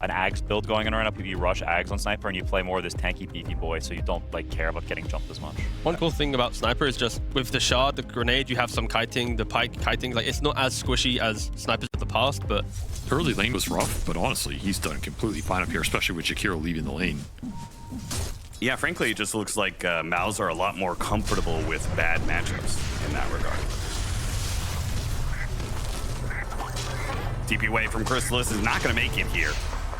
an Ags build going on right now. You rush Ags on Sniper and you play more of this tanky beefy boy, so you don't like care about getting jumped as much. One cool thing about Sniper is just with the shard, the grenade, you have some kiting, the pike kiting. Like it's not as squishy as Snipers of the past, but early lane was rough, but honestly, he's done completely fine up here, especially with Jakiro leaving the lane. Yeah, frankly, it just looks like MOUZ are a lot more comfortable with bad matchups in that regard. TP away from Chrysalis is not going to make it here.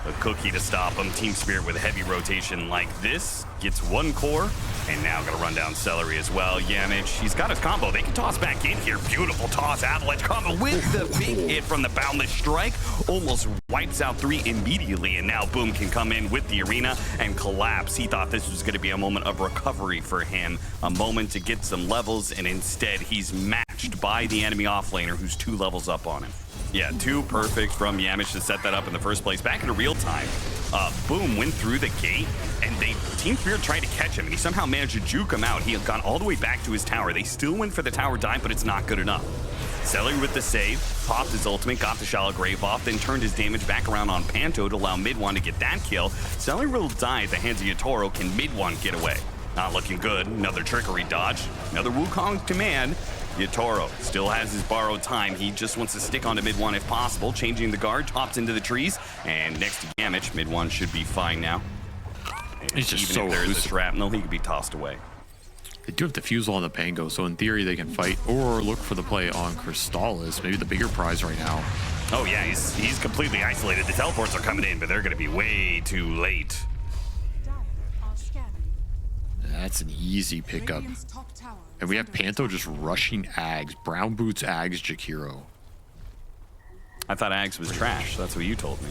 A cookie to stop him. Team Spirit with a heavy rotation like this. Gets one core, and now going to run down Celery as well. Yamich, he's got his combo. They can toss back in here. Beautiful toss. Avalanche combo with the big hit from the Boundless Strike. Almost wipes out 3 immediately, and now Boom can come in with the arena and collapse. He thought this was going to be a moment of recovery for him. A moment to get some levels, and instead he's matched by the enemy offlaner who's 2 levels up on him. Yeah, 2 perfect from Yamich to set that up in the first place. Back into real time, Boom went through the gate, and Team Spirit tried to catch him, and he somehow managed to juke him out. He had gone all the way back to his tower. They still went for the tower dive, but it's not good enough. Celery with the save, popped his ultimate, got the Shallow Grave off, then turned his damage back around on Panto to allow Mid-1 to get that kill. Celery will die at the hands of Yatoro. Can Mid-1 get away? Not looking good. Another trickery dodge. Another Wukong command. Yatoro still has his borrowed time. He just wants to stick onto Mid-1 if possible. Changing the guard, hops into the trees, and next to Yamich, Mid-1 should be fine now. He's just even so if there's a elusive. shrapnel, he could be tossed away. They do have Diffusal on the Pango, so in theory they can fight or look for the play on Crystallis, maybe the bigger prize right now. Oh yeah, he's completely isolated. The teleports are coming in, but they're going to be way too late. That's an easy pickup. And we have Panto just rushing Ags. Brown boots Ags, Jakiro. I thought Ags was trash. That's what you told me.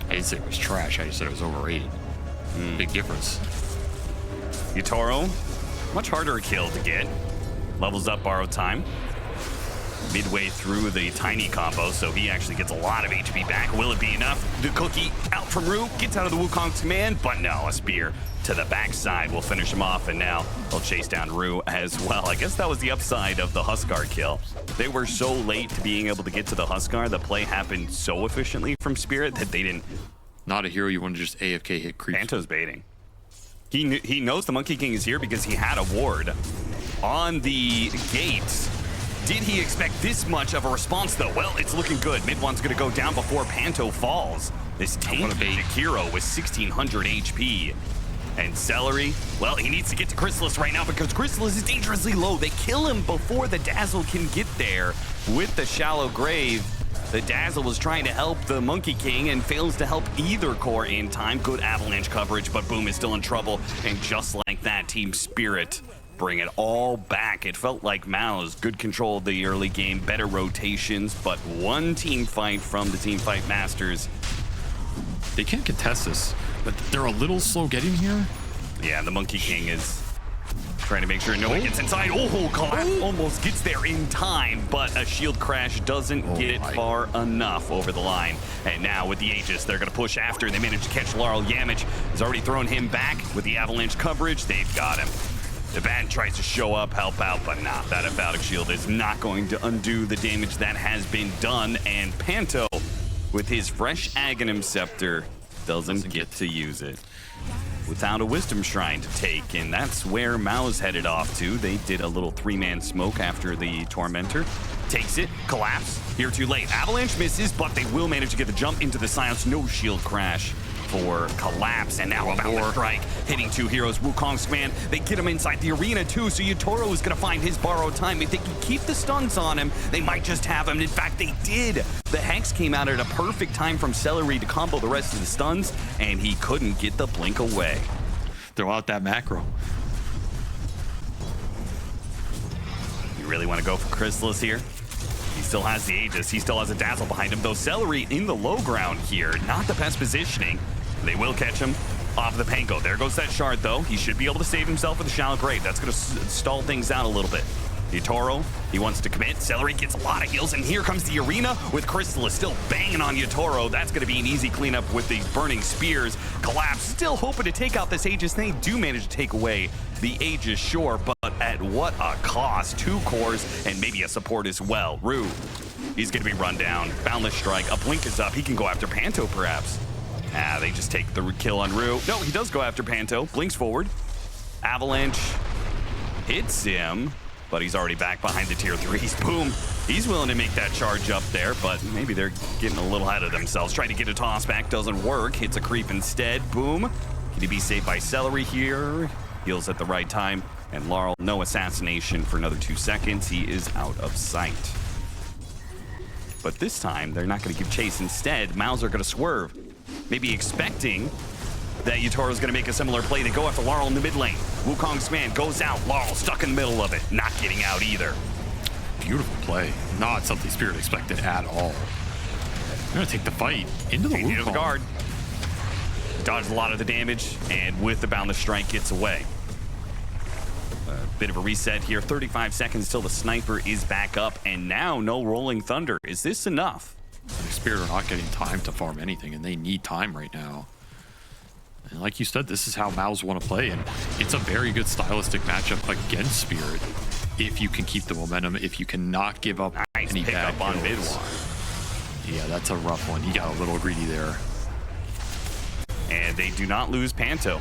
I didn't say it was trash, I just said it was overrated. Big difference. Yatoro, much harder a kill to get. Levels up borrowed time. Midway through the tiny combo, so he actually gets a lot of HP back. Will it be enough? The cookie out from Rue, gets out of the Wukong's command, but no, a spear to the backside will finish him off, and now they'll chase down Rue as well. I guess that was the upside of the Huskar kill. They were so late to being able to get to the Huskar. The play happened so efficiently from Spirit that they didn't. Not a hero you want to just AFK hit creep. Panto's baiting. He knows the Monkey King is here because he had a ward on the gates. Did he expect this much of a response, though? Well, it's looking good. Mid-1's going to go down before Panto falls. This tank Jakiro with 1,600 HP. And Celery, well, he needs to get to Chrysalis right now because Chrysalis is dangerously low. They kill him before the Dazzle can get there with the Shallow Grave. The Dazzle was trying to help the Monkey King and fails to help either core in time. Good avalanche coverage, but Boom is still in trouble. And just like that, Team Spirit bring it all back. It felt like MOUZ, good control of the early game, better rotations, but one team fight from the team fight masters. They can't contest this, but they're a little slow getting here. Yeah, the Monkey King is trying to make sure no one gets inside. Oh, Collapse almost gets there in time, but a shield crash doesn't get it far enough over the line. And now with the Aegis, they're going to push after. They manage to catch Laurel. Yamich has already thrown him back with the avalanche coverage. They've got him. The Bat tries to show up, help out, but nah, that emphatic shield is not going to undo the damage that has been done. And Panto, with his fresh Aghanim Scepter, doesn't get to use it. Without a Wisdom Shrine to take, and that's where MOUZ headed off to. They did a little 3-man smoke after the Tormentor. Takes it, collapse, here too late. Avalanche misses, but they will manage to get the jump into the silence. No shield crash for Collapse, and now about to strike, hitting 2 heroes. Wukong's command, they get him inside the arena too, so Yatoro is gonna find his borrowed time. If they can keep the stuns on him, they might just have him. In fact, they did. The Hex came out at a perfect time from Celery to combo the rest of the stuns, and he couldn't get the blink away. Throw out that macro. You really want to go for Chrysalis here? He still has the Aegis. He still has a Dazzle behind him, though Celery in the low ground here. Not the best positioning. They will catch him off the Pango. There goes that shard, though. He should be able to save himself with a Shallow Grave. That's going to stall things out a little bit. Yatoro, he wants to commit. Celery gets a lot of heals, and here comes the arena with Chrysalis still banging on Yatoro. That's going to be an easy cleanup with the burning spears. Collapse, still hoping to take out this Aegis. They do manage to take away the Aegis, sure, but at what a cost. 2 cores and maybe a support as well. Rue, he's going to be run down. Boundless Strike, a blink is up. He can go after Panto, perhaps. They just take the kill on Rue. No, he does go after Panto. Blinks forward. Avalanche hits him, but he's already back behind the tier 3s. Boom. He's willing to make that charge up there, but maybe they're getting a little ahead of themselves. Trying to get a toss back, doesn't work. Hits a creep instead. Boom. Can he be saved by Celery here? Heals at the right time. And Laurel, no assassination for another 2 seconds. He is out of sight. But this time, they're not going to give chase. Instead, MOUZ are going to swerve. Maybe expecting that Yatoro's going to make a similar play. They go after Laurel in the mid lane. Wukong's man goes out. Laurel stuck in the middle of it. Not getting out either. Beautiful play. Not something Spirit expected at all. They're going to take the fight into the Into Wukong. the guard. Dodges a lot of the damage, and with the boundless strike, gets away. A bit of a reset here. 35 seconds till the sniper is back up, and now no rolling thunder. Is this enough? Spirit are not getting time to farm anything, and they need time right now. And like you said, this is how MOUZ want to play, and it's a very good stylistic matchup against Spirit if you can keep the momentum, if you cannot give up Nice any pick bad up on kills. mid one. Yeah, that's a rough one. He got a little greedy there. And they do not lose Panto,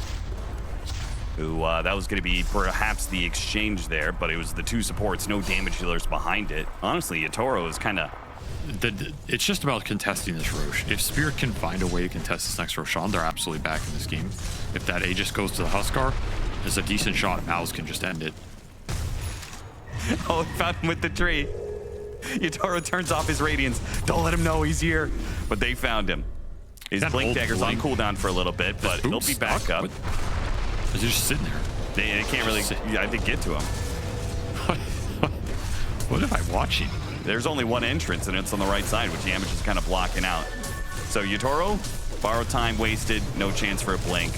who that was going to be perhaps the exchange there, but it was the 2 supports, no damage dealers behind it. Honestly, Yatoro is kind of... It's just about contesting this Rosh. If Spirit can find a way to contest this next Roshan, they're absolutely back in this game. If that Aegis goes to the Huskar, there's a decent shot. MOUZ can just end it. Oh, found him with the tree. Yatoro turns off his radiance. Don't let him know he's here. But they found him. His That blink old dagger's on blink. cooldown for a little bit, but Boom he'll be back stuck? up. What? Is he just sitting there? They can't really, I think, get to him. What am I watching? There's only one entrance, and it's on the right side, which Yamage is kind of blocking out. So Yatoro, borrowed time wasted, no chance for a blink.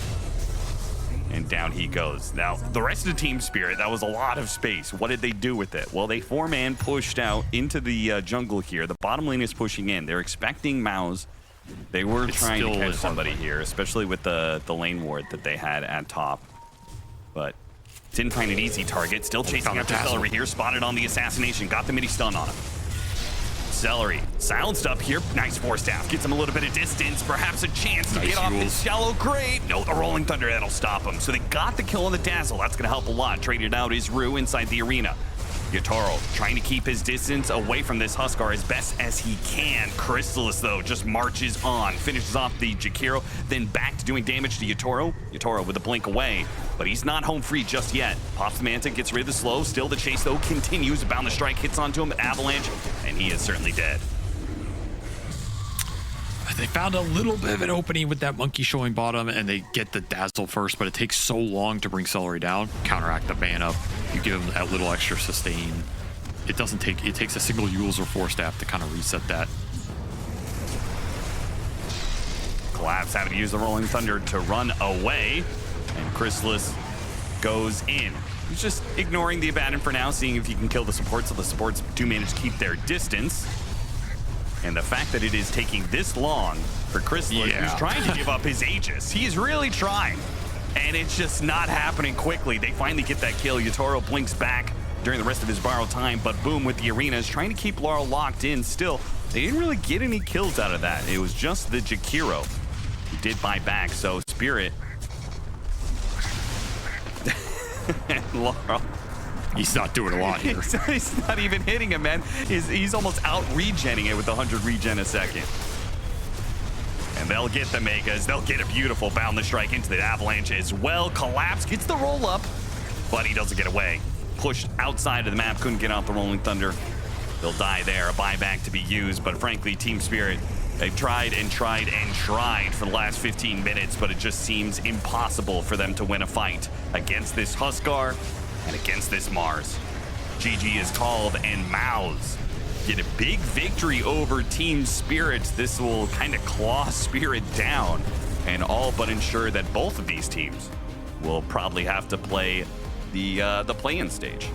And down he goes. Now, the rest of the Team Spirit, that was a lot of space. What did they do with it? Well, they 4-man pushed out into the jungle here. The bottom lane is pushing in. They're expecting MOUZ. They were trying to catch somebody here, especially with the lane ward that they had at top. But didn't find an easy target. Still chasing after Celery here. Spotted on the assassination. Got the midi stun on him. Celery silenced up here. Nice force staff. Gets him a little bit of distance. Perhaps a chance to get off this shallow grave. No, the rolling thunder, that'll stop him. So they got the kill on the dazzle. That's going to help a lot. Traded out is Rue inside the arena. Yatoro trying to keep his distance away from this Huskar as best as he can. Chrysalis, though, just marches on. Finishes off the Jakiro, then back to doing damage to Yatoro. Yatoro with a blink away, but he's not home free just yet. Pops the Manta, gets rid of the slow. Still the chase, though, continues. Bound the strike hits onto him, Avalanche, and he is certainly dead. They found a little bit of an opening with that monkey showing bottom, and they get the dazzle first, but it takes so long to bring Celery down. Counteract the ban up. You give him that little extra sustain. It doesn't take, it takes a single Yules or force staff to kind of reset that. Collapse having to use the Rolling Thunder to run away, and Chrysalis goes in. He's just ignoring the Abaddon for now, seeing if he can kill the supports, so the supports do manage to keep their distance. And the fact that it is taking this long for Chrysalis, who's trying to give up his Aegis. He's really trying, and it's just not happening quickly. They finally get that kill. Yatoro blinks back during the rest of his borrowed time, but boom, with the arena is trying to keep Laurel locked in still. They didn't really get any kills out of that. It was just the Jakiro who did buy back, so Spirit and Laurel. He's not doing a lot here. He's not even hitting him, man. He's almost out regenning it with 100 regen a second. And they'll get the megas. They'll get a beautiful boundless strike into the Avalanche as well. Collapse gets the roll up, but he doesn't get away. Pushed outside of the map, couldn't get out the Rolling Thunder. They'll die there, a buyback to be used, but frankly, Team Spirit, they've tried and tried and tried for the last 15 minutes, but it just seems impossible for them to win a fight against this Huskar and against this Mars. GG is called, and MOUZ get a big victory over Team Spirit. This will kind of claw Spirit down and all but ensure that both of these teams will probably have to play the play-in stage.